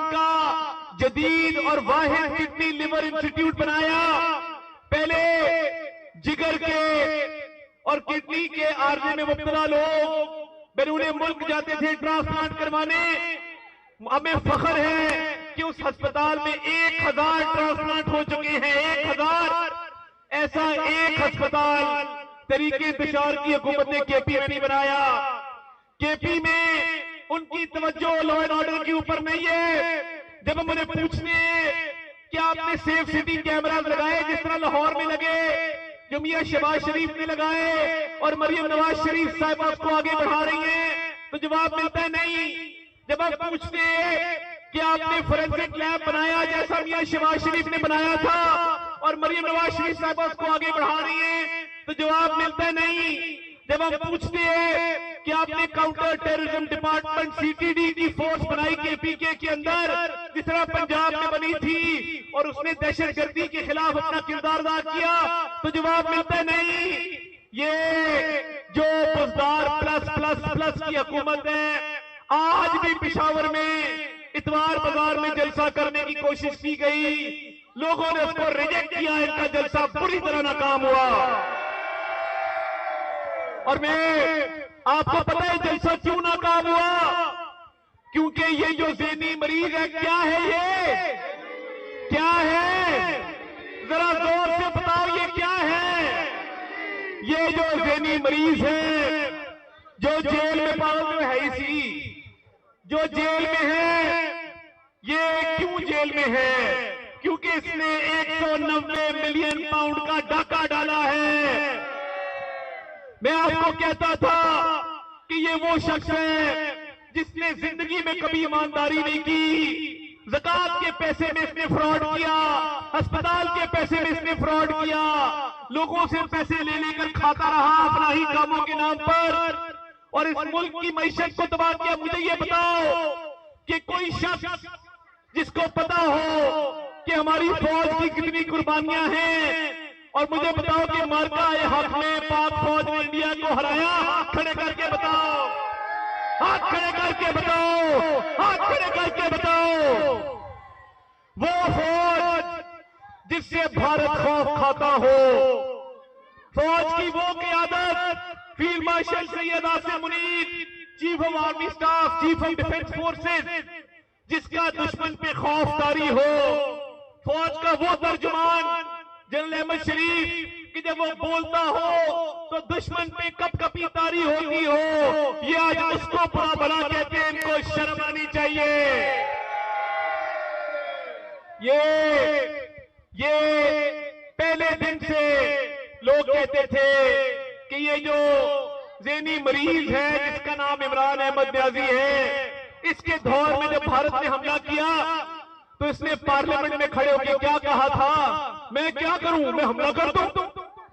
का जदीद और वाहिद किडनी लिवर इंस्टीट्यूट बनाया। पहले जिगर के और किडनी के आर्जे में मुब्तला लोग बैरून मुल्क जाते थे ट्रांसप्लांट करवाने। हमें फख्र है कि उस अस्पताल में 1000 ट्रांसप्लांट हो चुके हैं। 1000 ऐसा एक अस्पताल तरीके इंतजार की हुकूमत ने केपी में नहीं बनाया। केपी में उनकी तवज्जो लॉ एंड ऑर्डर के ऊपर नहीं है। जब हम उन्हें पूछते कि आपने सेफ सिटी कैमरास लगाए जिस तरह लाहौर में लगे, जो मियां शहबाज शरीफ ने लगाए और मरियम नवाज शरीफ साहिबा उसको आगे बढ़ा रही हैं, तो जवाब मिलता है नहीं। जब आप पूछते हैं कि आपने फोरेंसिक लैब बनाया जैसा मियां शहबाज शरीफ ने बनाया था और मरियम नवाज शरीफ साहिबा उसको आगे बढ़ा रही हैं, तो जवाब मिलता है नहीं। जब हम पूछते हैं कि आपने काउंटर टेररिज्म डिपार्टमेंट सीटीडी की फोर्स बनाई केपीके के अंदर जिस तरह पंजाब में बनी थी और उसने दहशतगर्दी के खिलाफ अपना किरदार अदा किया, तो जवाब मिलता है नहीं। ये जो बुजदार प्लस प्लस प्लस की हुकूमत है, आज भी पेशावर में इतवार बाजार में जलसा करने की कोशिश की गई, लोगों ने उसको रिजेक्ट किया। इनका जलसा बुरी तरह नाकाम हुआ। और मैं आपको पता है जलसा क्यों नाकाम हुआ? क्योंकि ये जो ज़हनी मरीज है, क्या है ये? क्या है? जरा जोर से बताओ ये क्या है? ये जो ज़हनी मरीज है, जो जेल में पागल में है, इसी जो जेल में है, ये क्यों जेल में है? क्योंकि इसने 190 मिलियन पाउंड का डाका डाला है। मैं आपको कहता था कि ये वो शख्स है जिसने जिंदगी में कभी ईमानदारी नहीं की। ज़कात के पैसे में इसने फ्रॉड किया, अस्पताल के पैसे में इसने फ्रॉड किया, लोगों से पैसे ले लेकर खाता रहा अपना ही कामों के नाम पर और इस मुल्क की मईशत को तबाह किया। मुझे ये बताओ कि कोई शख्स जिसको पता हो कि हमारी फौज की कितनी कुर्बानियां हैं, और मुझे बताओ कि मार्का ए हक में पाक फौज ने इंडिया को हराया, हाथ खड़े करके बताओ, हाथ खड़े करके बताओ, हाथ खड़े करके बताओ। वो फौज जिससे भारत खौफ खाता हो, फौज की वो क़यादत field marshal Syed Asim Munir, chief of army staff, chief of defence forces, जिसका दुश्मन पे खौफदारी हो, फौज का वो तर्जुमान जनरल अहमद शरीफ कि जब वो बोलता हो तो दुश्मन पे कपकपी तारी होती हो, ये आज उसको बड़ा बड़ा कहते हैं। इनको शर्म आनी चाहिए। ये पहले दिन से लोग कहते थे कि ये जो ज़हनी मरीज है जिसका नाम इमरान अहमद न्याजी है, इसके दौर में जब भारत ने हमला किया तो इसने पार्लियामेंट में खड़े होकर क्या कहा था? मैं क्या करूं, मैं हमला कर दूं,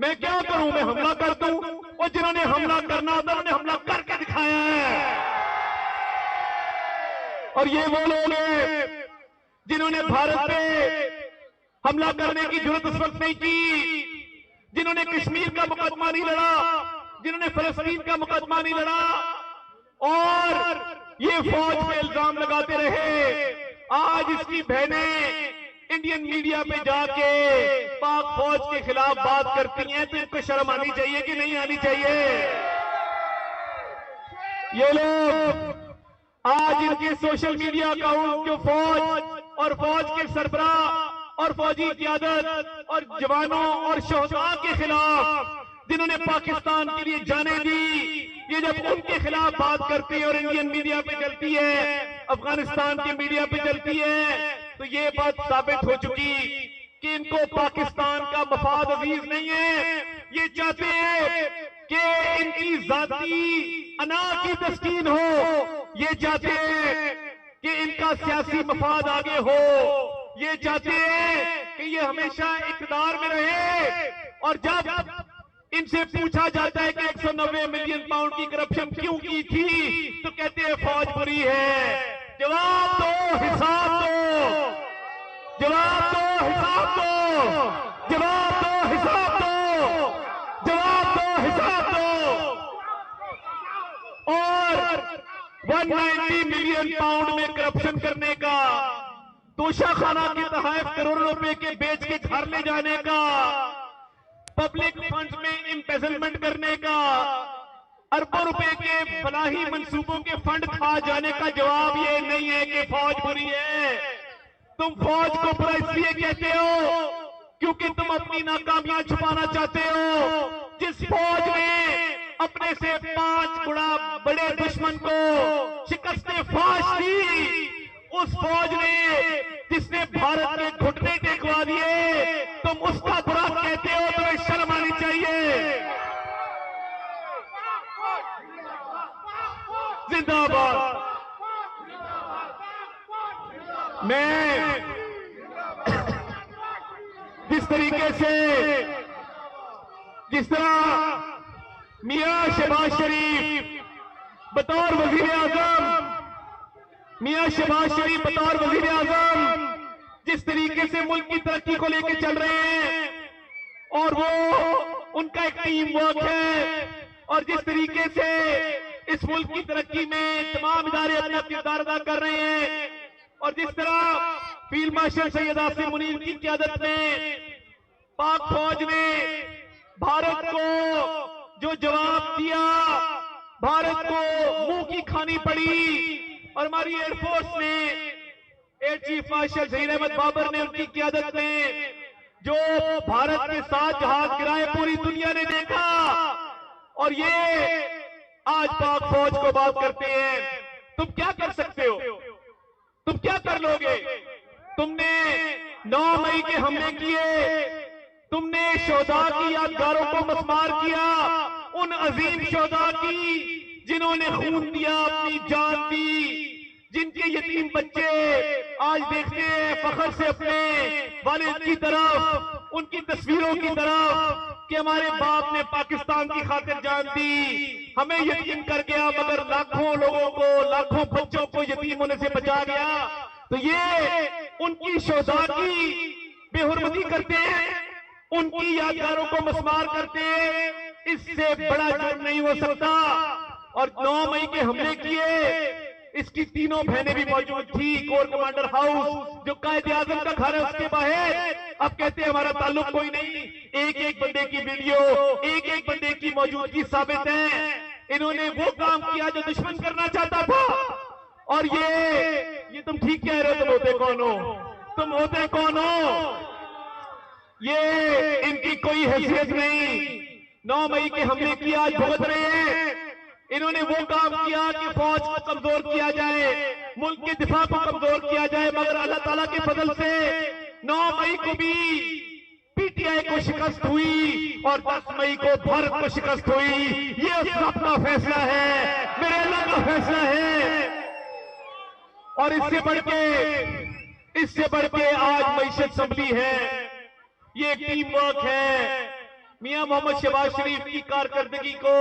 मैं क्या करूं, मैं हमला कर दूं। और जिन्होंने हमला करना था उन्होंने हमला करके दिखाया है। और ये वो लोग हैं जिन्होंने भारत पे हमला करने की जरूरत उस वक्त नहीं की, जिन्होंने कश्मीर का मुकदमा नहीं लड़ा, जिन्होंने फलस्तीन का मुकदमा नहीं लड़ा, और ये फौज पे इल्जाम लगाते रहे। आज इसकी बहनें इंडियन मीडिया पे जाके पाक फौज के खिलाफ बात करती हैं, तो इनको शर्म आनी चाहिए कि नहीं आनी चाहिए? ये लोग आज इनके सोशल मीडिया अकाउंट जो फौज और फौज के सरबराह और फौजी क़यादत और जवानों और शोहदा के खिलाफ जिन्होंने पाकिस्तान के लिए जाने दी, ये जब उनके खिलाफ बात करती है और इंडियन मीडिया पे चलती है, अफगानिस्तान की मीडिया पे चलती है, तो ये बात साबित हो चुकी कि इनको पाकिस्तान का मफाद अजीज नहीं है। ये चाहते हैं कि इनकी जाती अना की तस्कीन हो, ये चाहते हैं कि इनका सियासी मफाद आगे हो, ये चाहते हैं कि ये हमेशा इक़्तिदार में रहे। और जब इनसे पूछा जाता है कि 190 मिलियन पाउंड की करप्शन क्यों की थी, तो कहते हैं फौज बुरी है। जवाब दो, हिसाब दो, जवाब दो, हिसाब दो, जवाब दो, हिसाब दो, जवाब दो, हिसाब दो। और 190 मिलियन पाउंड में करप्शन करने का, तोशाखाना के तहत करोड़ों रुपए के बेच के घर ले जाने का, पब्लिक फंड्स में एम्बेजलमेंट करने का, अरबों रुपए के फलाही मंसूबों के फंड खा जाने का जवाब ये नहीं है कि फौज बुरी है। तुम फौज को बुरा इसलिए कहते हो क्योंकि तुम अपनी नाकामियां छुपाना चाहते हो। जिस फौज ने अपने से 5 गुना बड़े दुश्मन को शिकस्त फाश दी, उस फौज ने जिसने भारत के घुटने टेकवा दिए, तुम उसका बुरा कहते हो, तुम्हें शर्म आनी चाहिए। जिंदाबाद। मैं जिस तरह मियां शहबाज शरीफ बतौर वजीर आजम जिस तरीके से मुल्क की तरक्की को लेकर चल रहे हैं, और वो उनका एक टीम वर्क है, और जिस तरीके से इस मुल्क की तरक्की में तमाम इदारे अपना किरदार अदा कर रहे हैं, और जिस तरह फील्ड मार्शल सैयद आसिम मुनीर की क़यादत में पाक फौज ने भारत को जो जवाब दिया, भारत को मुंह की खानी पड़ी, और हमारी एयरफोर्स ने एयर चीफ मार्शल शहीद अहमद बाबर ने उनकी क़यादत में जो भारत के साथ जहाज गिराए पूरी दुनिया ने देखा, और ये आज पाक फौज को बात करते हैं। तुम क्या कर सकते हो? तुम क्या कर लोगे? तुमने 9 मई के हमले किए, तुमने शोहदा की यादगारों को मस्मार किया, उन अजीम शोहदा की जिन्होंने खून दिया, अपनी जान दी, जिनके यतीम बच्चे आज देखते हैं फख्र से अपने वालिद की तरफ, उनकी तस्वीरों की तरफ कि हमारे बाप ने पाकिस्तान की खातिर जान दी, हमें यतीम कर गया, मगर लाखों लोगों को, लाखों बच्चों को यतीम होने से बचा गया। तो ये उनकी शोहदा की बेहुरमती करते हैं, उनकी यादगारों को मस्मार करते हैं, इससे बड़ा जुर्म नहीं हो सकता। और 9 मई के हमले किए, इसकी तीनों बहनें भी मौजूद थी, कोर कमांडर हाउस जो कायदे आजम का घर है उसके बाहर। अब कहते हैं हमारा ताल्लुक कोई नहीं, एक एक बंदे की वीडियो, एक एक बंदे की मौजूदगी साबित है। इन्होंने वो काम किया जो दुश्मन करना चाहता था। और ये तुम ठीक कह रहे हो, तुम होते कौन हो? तुम होते कौन हो? ये इनकी कोई हैसियत नहीं। 9 मई के हमले की आज भुगत रहे हैं। इन्होंने वो काम किया कि फौज को कमजोर किया जाए, मुल्क के दिफा को कमजोर किया जाए, मगर अल्लाह ताला के फजल से 9 मई को भी पीटीआई को शिकस्त हुई और 10 मई को भारत को शिकस्त हुई। ये उस रब का फैसला है, मेरे अल्लाह का फैसला है। और इससे बढ़ के आज मईशत संभली है, ये टीम वर्क है। मियां मोहम्मद शहबाज शरीफ की कारकर्दगी को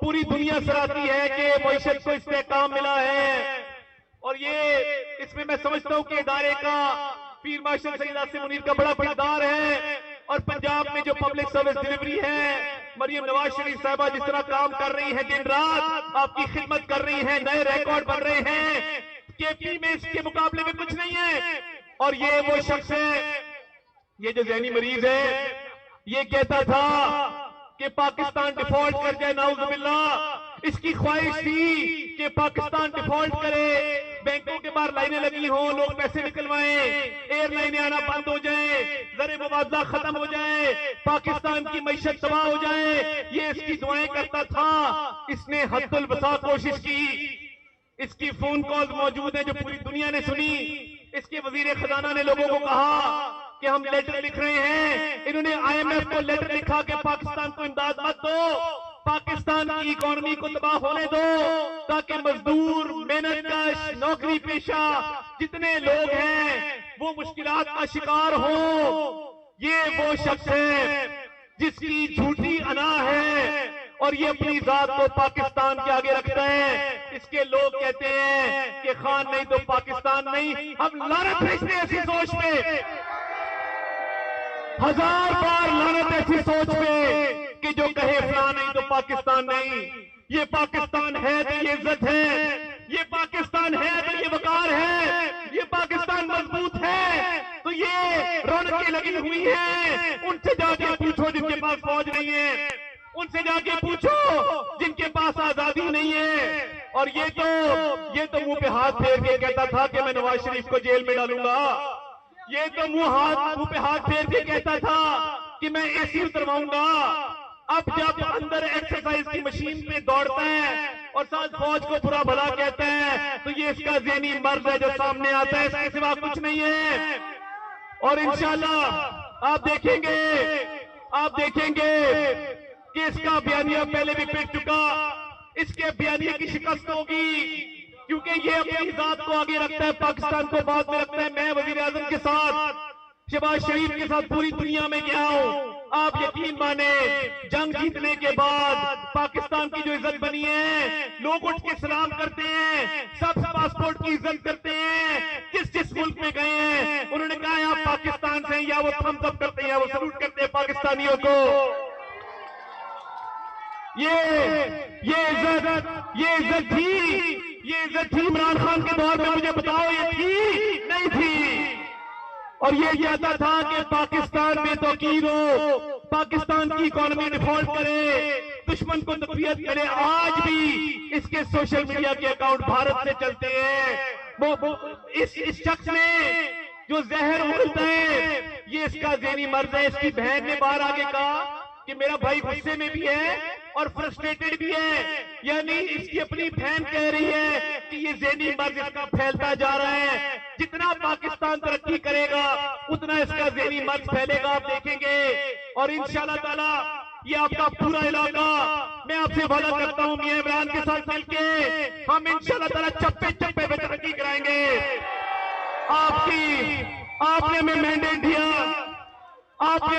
पूरी दुनिया सराहती है कि मईशत को इसमें काम मिला है। और ये इसमें मैं समझता हूं कि इदारे का फील्ड मार्शल सैयद आसिम मुनीर का बड़ा किरदार है। और पंजाब में जो पब्लिक सर्विस डिलीवरी है, मरियम नवाज शरीफ साहबा जिस तरह काम कर रही है, दिन रात आपकी खिदमत कर रही है, नए रिकॉर्ड बन रहे हैं, केपी में इसके मुकाबले में कुछ नहीं है। और ये वो शख्स है, ये जो ज़हनी मरीज है, ये कहता था कि पाकिस्तान डिफॉल्ट कर जाए, नाउज़ुबिल्लाह। इसकी ख्वाहिश थी कि पाकिस्तान डिफॉल्ट करे, बैंकों के बाहर लाइनें लगी हों, लोग पैसे निकलवाएं, एयरलाइनें आना बंद हो जाए, ज़र मुबादला खत्म हो जाए, पाकिस्तान की मईशत तबाह हो जाए। ये इसकी दुआएं करता था। इसने हद्दुल वसा कोशिश की। इसकी फोन कॉल मौजूद है जो पूरी दुनिया ने सुनी। इसके वजीर खजाना ने लोगों को कहा कि हम लेटर लिख रहे हैं। इन्होंने IMF को लेटर लिखा कि पाकिस्तान को इमदाद मत दो, पाकिस्तान की इकोनॉमी को तबाह होने दो, ताकि मजदूर, मेहनतकश, नौकरी पेशा जितने लोग हैं वो मुश्किलात का शिकार हो। ये वो शख्स है जिसकी झूठी अना है और ये अपनी जात को पाकिस्तान के आगे रखता है। इसके लोग कहते हैं कि खान नहीं तो पाकिस्तान नहीं। हम लानत भेजते हैं ऐसी सोच पे, 1000 बार लानत ऐसी सोच पे कि जो कहे फलां नहीं तो पाकिस्तान नहीं। ये पाकिस्तान है तो ये इज्जत है। ये पाकिस्तान है तो ये वकार है, ये पाकिस्तान मजबूत है तो ये रौनकें लगी हुई हैं। उनसे जाके पूछो जिनके पास फौज नहीं है, उनसे जाके पूछो जिनके पास आजादी नहीं है। और ये तो मुंह पे हाथ फेर के कहता था कि मैं नवाज शरीफ को जेल में डालूंगा। ये तो मुंह पे हाथ फेर के कहता था कि मैं एसी उतरवाऊंगा। अब जब अंदर एक्सरसाइज की मशीन पे दौड़ता है और साथ फौज को बुरा भला कहता है तो ये इसका ज़हनी मर्ज है जो सामने आता है, इसके सिवा कुछ नहीं है। और इंशाल्लाह आप देखेंगे कि इसका बयानिया पहले भी पिट चुका, इसके बयानिया की शिकस्त होगी, क्योंकि ये अपनी जात को आगे रखता है, पाकिस्तान को बाद में रखता है। मैं वजीर आजम के साथ, शहबाज शरीफ के साथ पूरी दुनिया में गया हूं। आप यकीन माने, जंग जीतने के बाद पाकिस्तान की जो इज्जत बनी है, लोग उठ के सलाम करते हैं, सब पासपोर्ट की इज्जत करते हैं। जिस मुल्क में गए हैं उन्होंने कहा आप पाकिस्तान से, या वो थम्स अप करते हैं, वो सल्यूट करते हैं पाकिस्तानियों को। ये इज्जत थी इमरान खान के दौर में, मुझे बताओ ये थी नहीं थी? और ये चाहता था कि पाकिस्तान में तौकीर हो, पाकिस्तान की इकोनॉमी डिफॉल्ट करे, दुश्मन को तकवीयत करे। आज भी इसके सोशल मीडिया के अकाउंट भारत से चलते हैं। इस शख्स ने जो जहर उगलता है ये इसका ज़हनी मर्ज है। इसकी बहन ने बाहर आगे कहा कि मेरा भाई गुस्से में भी है और फ्रस्ट्रेटेड भी है, यानी इसकी अपनी बहन कह रही है कि ये ज़हनी मर्ज इसका फैलता जा रहा है। जितना पाकिस्तान तरक्की करेगा उतना इसका ज़हनी मर्ज फैलेगा, आप देखेंगे। और इंशाल्लाह ताला ये आपका पूरा इलाका, मैं आपसे वादा करता हूं मियां इमरान के साथ मिलके हम इंशाल्लाह ताला चप्पे चप्पे पे तरक्की कराएंगे। आपने हमें मैंडेट दिया, आपने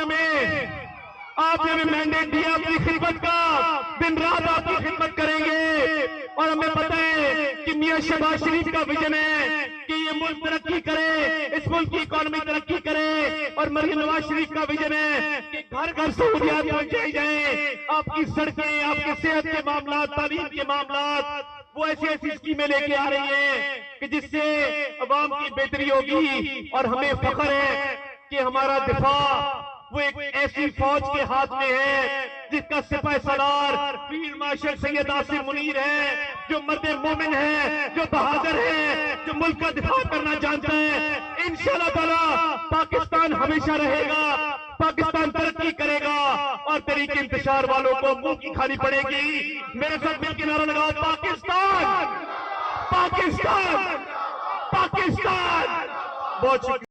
हमें मैंडेट दिया अपनी खिदमत का, दिन रात आपकी खिदमत करेंगे। और हमें पता है कि मियां शहबाज शरीफ का विजन है कि ये मुल्क तरक्की करे, इस मुल्क की इकोनॉमी तरक्की करे। और मरियम नवाज शरीफ का विजन है कि घर घर सहूलियात पहुंचाई जाए, आपकी सड़कें, आपके सेहत के मामला, तालीम के मामला, वो ऐसी स्कीमें लेके आ रही हैं कि जिससे अवाम की बेहतरी होगी। और हमें फख्र है कि हमारा दिफा वो एक ऐसी फौज के हाथ में है जिसका सिपाही सालार फील्ड मार्शल सैयद आसिम मुनीर है, जो मर्द मोमिन है, जो बहादुर है, जो मुल्क का दिफा करना जानता है। इंशाल्लाह ताला पाकिस्तान हमेशा रहेगा, पाकिस्तान तरक्की करेगा और तरीके इंतशार वालों को मुंह की खानी पड़ेगी। मेरे साथ मिलकर नारा लगाओ, पाकिस्तान, पाकिस्तान, पाकिस्तान। बहुत शुक्रिया।